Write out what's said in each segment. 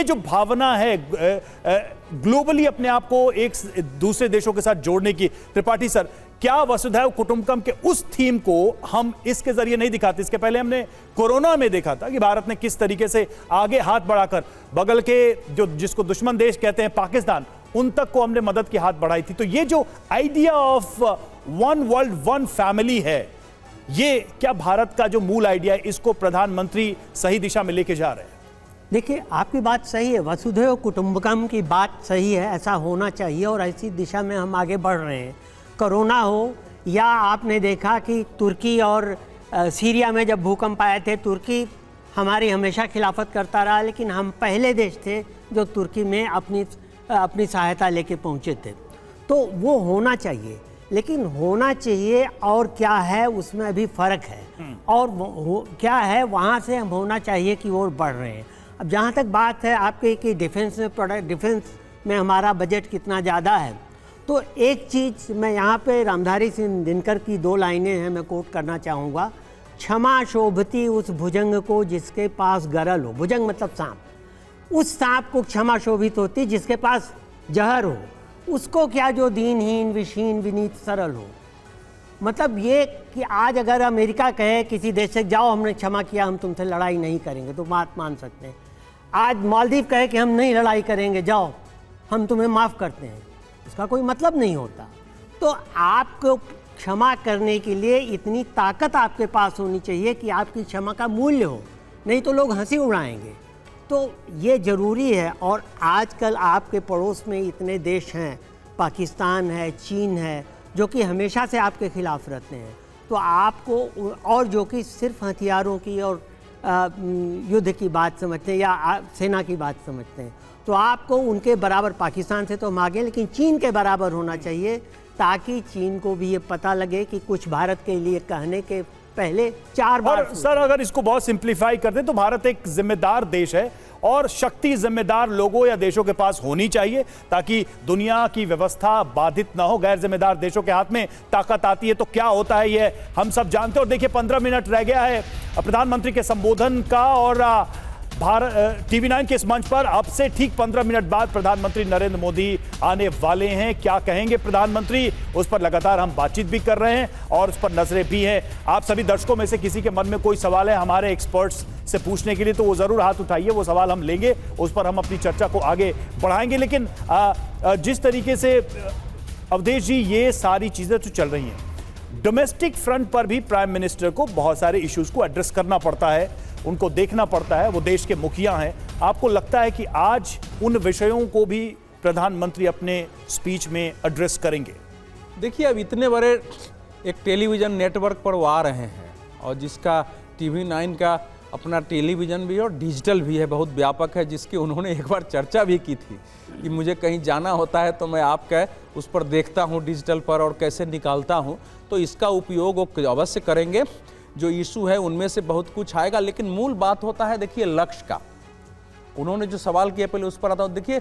ये जो भावना है ग्लोबली अपने आप को एक दूसरे देशों के साथ जोड़ने की, त्रिपाठी सर, क्या वसुधैव कुटुंबकम के उस थीम को हम इसके जरिए नहीं दिखाते? इसके पहले हमने कोरोना में देखा था कि भारत ने किस तरीके से आगे हाथ बढ़ाकर बगल के जो जिसको दुश्मन देश कहते हैं पाकिस्तान, उन तक को हमने मदद की हाथ बढ़ाई थी। तो ये जो idea of one world one family है, ये क्या भारत का जो मूल आइडिया है, इसको प्रधानमंत्री सही दिशा में लेके जा रहे हैं? देखिए, आपकी बात सही है, वसुधैव कुटुंबकम की बात सही है, ऐसा होना चाहिए और ऐसी दिशा में हम आगे बढ़ रहे हैं। कोरोना हो या आपने देखा कि तुर्की और सीरिया में जब भूकंप आए थे, तुर्की हमारी हमेशा खिलाफत करता रहा, लेकिन हम पहले देश थे जो तुर्की में अपनी सहायता लेके पहुंचे थे। तो वो होना चाहिए, लेकिन होना चाहिए और क्या है उसमें अभी फ़र्क है, और क्या है वहाँ से हम होना चाहिए कि वो बढ़ रहे हैं। अब जहाँ तक बात है आपके कि डिफेंस में हमारा बजट कितना ज़्यादा है, तो एक चीज़ मैं यहाँ पे रामधारी सिंह दिनकर की 2 लाइनें हैं, मैं कोट करना चाहूँगा। क्षमा शोभती उस भुजंग को जिसके पास गरल हो। भुजंग मतलब सांप। उस सांप को क्षमा शोभित होती जिसके पास जहर हो। उसको क्या जो दीनहीन विशीन विनीत सरल हो। मतलब ये कि आज अगर अमेरिका कहे किसी देश से जाओ हमने क्षमा किया, हम तुमसे लड़ाई नहीं करेंगे, तो बात मान सकते हैं। आज मालदीव कहे कि हम नहीं लड़ाई करेंगे, जाओ हम तुम्हें माफ़ करते हैं, उसका कोई मतलब नहीं होता। तो आपको क्षमा करने के लिए इतनी ताकत आपके पास होनी चाहिए कि आपकी क्षमा का मूल्य हो, नहीं तो लोग हंसी उड़ाएंगे। तो ये ज़रूरी है। और आजकल आपके पड़ोस में इतने देश हैं, पाकिस्तान है, चीन है, जो कि हमेशा से आपके खिलाफ रहते हैं। तो आपको, और जो कि सिर्फ हथियारों की और युद्ध की बात समझते हैं या सेना की बात समझते हैं, तो आपको उनके बराबर, पाकिस्तान से तो हम आगे, लेकिन चीन के बराबर होना चाहिए, ताकि चीन को भी ये पता लगे कि कुछ भारत के लिए कहने के पहले 4 बार। सर, अगर इसको बहुत सिंप्लीफाई कर दें तो भारत एक जिम्मेदार देश है और शक्ति जिम्मेदार लोगों या देशों के पास होनी चाहिए, ताकि दुनिया की व्यवस्था बाधित ना हो। गैर जिम्मेदार देशों के हाथ में ताकत आती है तो क्या होता है ये हम सब जानते हैं। और देखिए 15 मिनट रह गया है प्रधानमंत्री के संबोधन का, और भारत TV9 के इस मंच पर अब से ठीक 15 मिनट बाद प्रधानमंत्री नरेंद्र मोदी आने वाले हैं। क्या कहेंगे प्रधानमंत्री, उस पर लगातार हम बातचीत भी कर रहे हैं और उस पर नजरें भी हैं। आप सभी दर्शकों में से किसी के मन में कोई सवाल है हमारे एक्सपर्ट्स से पूछने के लिए, तो वो जरूर हाथ उठाइए, वो सवाल हम लेंगे, उस पर हम अपनी चर्चा को आगे बढ़ाएंगे। लेकिन जिस तरीके से अवधेश जी ये सारी चीजें तो चल रही हैं, डोमेस्टिक फ्रंट पर भी प्राइम मिनिस्टर को बहुत सारे इश्यूज को एड्रेस करना पड़ता है, उनको देखना पड़ता है, वो देश के मुखिया हैं। आपको लगता है कि आज उन विषयों को भी प्रधानमंत्री अपने स्पीच में एड्रेस करेंगे? देखिए, अब इतने बड़े एक टेलीविज़न नेटवर्क पर वो आ रहे हैं, और जिसका TV9 का अपना टेलीविज़न भी और डिजिटल भी है, बहुत व्यापक है, जिसकी उन्होंने एक बार चर्चा भी की थी कि मुझे कहीं जाना होता है तो मैं आपका उस पर देखता हूँ डिजिटल पर और कैसे निकालता हूँ। तो इसका उपयोग वो अवश्य करेंगे। जो इशू है उनमें से बहुत कुछ आएगा, लेकिन मूल बात होता है, देखिए लक्ष्य का। उन्होंने जो सवाल किया पहले उस पर आता हूँ। देखिए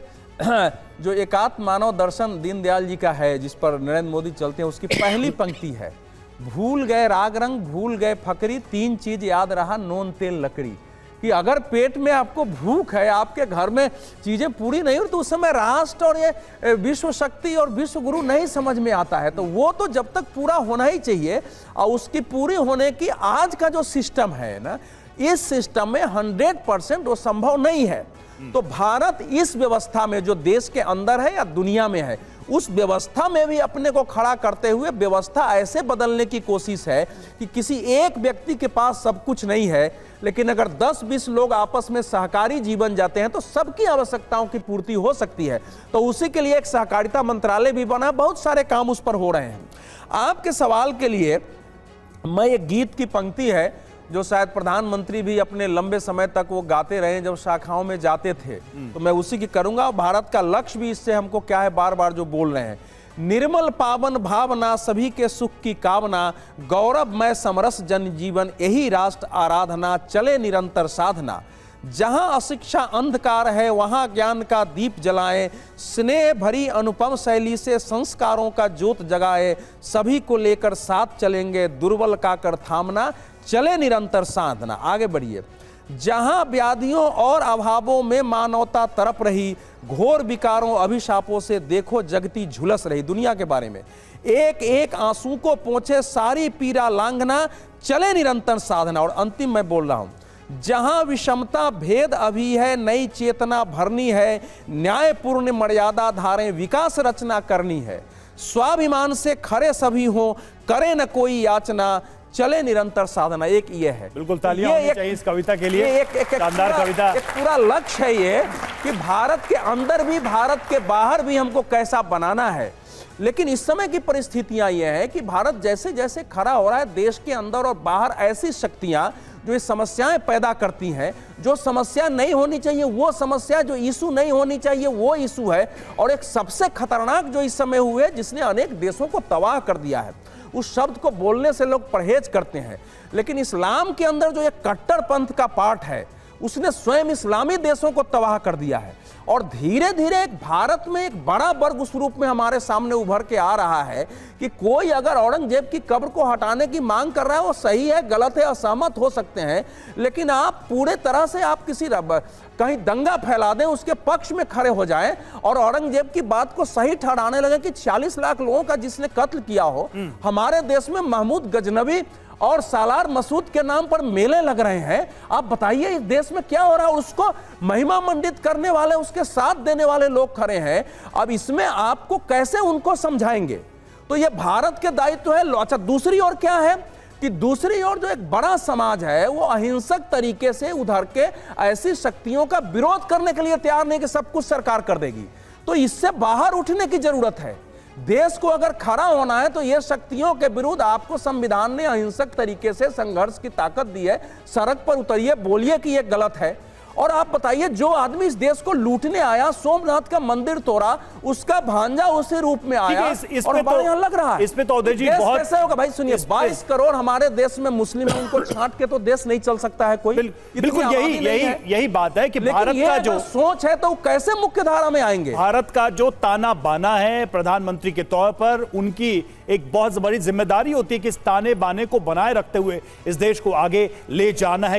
जो एकात्म मानव दर्शन दीनदयाल जी का है, जिस पर नरेंद्र मोदी चलते हैं, उसकी पहली पंक्ति है, भूल गए राग रंग भूल गए फकरी, 3 चीज याद रहा नून तेल लकड़ी। कि अगर पेट में आपको भूख है, आपके घर में चीजें पूरी नहीं हो, तो उस समय राष्ट्र और ये विश्व शक्ति और विश्व गुरु नहीं समझ में आता है। तो वो तो जब तक पूरा होना ही चाहिए, और उसकी पूरी होने की आज का जो सिस्टम है ना, इस सिस्टम में 100% वो संभव नहीं है। तो भारत इस व्यवस्था में जो देश के अंदर है या दुनिया में है, उस व्यवस्था में भी अपने को खड़ा करते हुए व्यवस्था ऐसे बदलने की कोशिश है कि किसी एक व्यक्ति के पास सब कुछ नहीं है, लेकिन अगर 10-20 लोग आपस में सहकारी जीवन जाते हैं तो सबकी आवश्यकताओं की पूर्ति हो सकती है। तो उसी के लिए एक सहकारिता मंत्रालय भी बना, बहुत सारे काम उस पर हो रहे हैं। आपके सवाल के लिए मैं एक गीत की पंक्ति है जो शायद प्रधानमंत्री भी अपने लंबे समय तक वो गाते रहे जब शाखाओं में जाते थे, तो मैं उसी की करूंगा। भारत का लक्ष्य भी इससे हमको क्या है, बार बार जो बोल रहे हैं, निर्मल पावन भावना सभी के सुख की कामना, गौरवमय समरस जन जीवन यही राष्ट्र आराधना, चले निरंतर साधना, जहां अशिक्षा अंधकार है वहां ज्ञान का दीप जलाएं, स्नेह भरी अनुपम शैली से संस्कारों का ज्योत जगाए, सभी को लेकर साथ चलेंगे दुर्बल का कर थामना, चले निरंतर साधना। आगे बढ़िए। जहां व्याधियों और अभावों में मानवता तड़प रही, घोर विकारों अभिशापों से देखो जगती झुलस रही। दुनिया के बारे में एक एक आंसू को पोंछे सारी पीड़ा लांघना, चले निरंतर साधना। और अंतिम मैं बोल रहा हूं, जहां विषमता भेद अभी है, नई चेतना भरनी है, न्यायपूर्ण मर्यादा धारें विकास रचना करनी है। स्वाभिमान से खरे सभी हो, करे न कोई याचना, चले निरंतर साधना। एक ये है, बिल्कुल तालियां होनी चाहिए इस कविता के लिए। एक शानदार कविता। एक पूरा लक्ष्य है ये कि भारत के अंदर भी भारत के बाहर भी हमको कैसा बनाना है। लेकिन इस समय की परिस्थितियां ये हैं कि भारत जैसे जैसे खड़ा हो रहा है, देश के अंदर और बाहर ऐसी शक्तियां जो ये समस्याएं पैदा करती हैं, जो समस्या नहीं होनी चाहिए वो समस्या, जो इशू नहीं होनी चाहिए वो इशू है। और एक सबसे खतरनाक जो इस समय हुए, जिसने अनेक देशों को तबाह कर दिया है, उस शब्द को बोलने से लोग परहेज करते हैं, लेकिन इस्लाम के अंदर जो एक कट्टरपंथ का पार्ट है, उसने स्वयं इस्लामी देशों को तबाह कर दिया है। और धीरे धीरे एक भारत में एक बड़ा वर्ग उस रूप में हमारे सामने उभर के आ रहा है कि कोई अगर औरंगजेब की कब्र को हटाने की मांग कर रहा है, वो सही है, गलत है, असहमत हो सकते हैं, लेकिन आप पूरे तरह से आप किसी कहीं दंगा फैला दें, उसके पक्ष में खड़े हो जाएं और औरंगजेब की बात को सही ठहराने लगे कि 40 लाख लोगों का जिसने कत्ल किया हो। हमारे देश में महमूद गजनवी और सालार मसूद के नाम पर मेले लग रहे हैं। आप बताइए इस देश में क्या हो रहा है? उसको महिमा मंडित करने वाले, उसके साथ देने वाले लोग खड़े हैं। अब इसमें आपको कैसे उनको समझाएंगे? तो ये भारत के दायित्व है। अच्छा, दूसरी ओर क्या है कि दूसरी ओर जो एक बड़ा समाज है वो अहिंसक तरीके से उधर के ऐसी शक्तियों का विरोध करने के लिए तैयार नहीं कि सब कुछ सरकार कर देगी। तो इससे बाहर उठने की जरूरत है। देश को अगर खड़ा होना है तो ये शक्तियों के विरुद्ध आपको संविधान ने अहिंसक तरीके से संघर्ष की ताकत दी है। सड़क पर उतरिए, बोलिए कि ये गलत है। और आप बताइए, जो आदमी इस देश को लूटने आया, सोमनाथ का मंदिर तोड़ा, उसका भांजा उसी रूप में आया। इस और पे यहाँ लग रहा है इस पे तो उदय जी देश बहुत कैसे होगा भाई? सुनिए, 22 करोड़ हमारे देश में मुस्लिम है, उनको छांट के तो देश नहीं चल सकता है कोई। बिल्कुल यही बात है कि भारत का जो सोच है तो कैसे मुख्य धारा में आएंगे? भारत का जो ताना बाना है प्रधानमंत्री के तौर पर, उनकी एक बहुत बड़ी जिम्मेदारी होती है कि इस ताने बाने को बनाए रखते हुए इस देश को आगे ले जाना है।